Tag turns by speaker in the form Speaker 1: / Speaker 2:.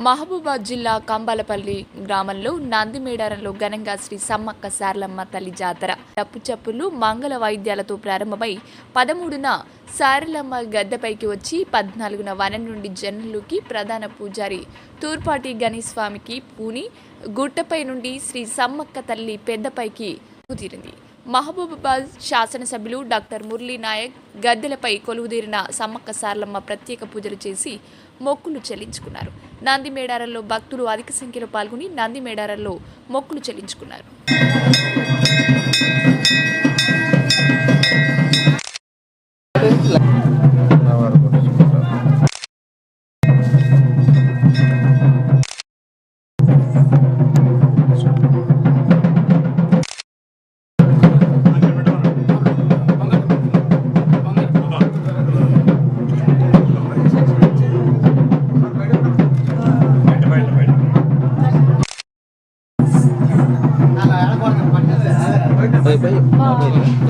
Speaker 1: మహబూబాద్ జిల్లా కంబాలపల్లి గ్రామంలో నందిమేడారంలో ఘనంగా శ్రీ సమ్మక్క సారలమ్మ తల్లి జాతర డప్పు చప్పులు మంగళ వాయిద్యాలతో ప్రారంభమై 13న సారలమ్మ గద్దెపైకి వచ్చి 14న వనం నుండి జన్నులకి ప్రధాన పూజారి తూర్పాటి గణేశ్వామికి పూని గుట్టపై నుండి శ్రీ సమ్మక్క తల్లి పెద్దపైకి తీరింది. మహబూబాబాద్ శాసనసభ్యులు డాక్టర్ మురళీ నాయక్ గద్దెలపై కొలువుదీరిన సమ్మక్క సారలమ్మ ప్రత్యేక పూజలు చేసి మొక్కులు చెల్లించుకున్నారు. నంది మేడారంలో భక్తులు అధిక సంఖ్యలో పాల్గొని నంది మేడారంలో మొక్కులు చెల్లించుకున్నారు.
Speaker 2: Baik.